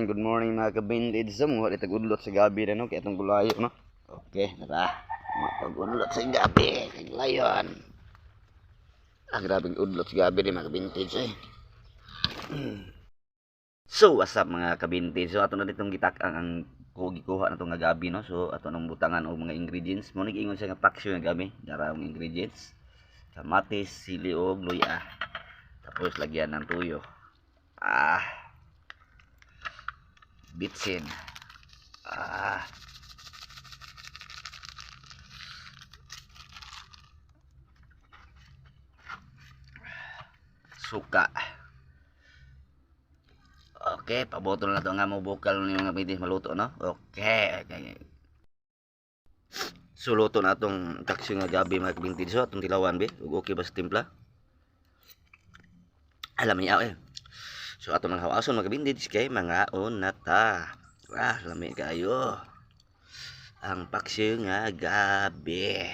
good morning mga kabinlid. So, mga itagudlot sa gabi na no, kaya itong gulayo no. Okay, tara. Matagudlot sa gabi, kaglayon. Grabing udlot sa gabi rin mga kabinlid eh. So, what's up mga kabinlid? So, ato na ditong gitak ang gikuha na itong gabi no. So, ato nang butangan o mga ingredients. Muna giingon siya nga paksyo nga gabi. Dara ang ingredients. Kamatis, sili o luya. Tapos lagyan ng tuyo. Bitsin. Suka. Okay, pabotol na to nga mo bukal ni mga pwede maluto no. Okay. So luto na tong kaksyo nga gabi mga kabinti so atong tilawan be. Okay ba sa timpla? Alam niya eh. So ato nang hawason mga kabinti kay mga onata. Lami kayo. Ang paksyo nga gabi.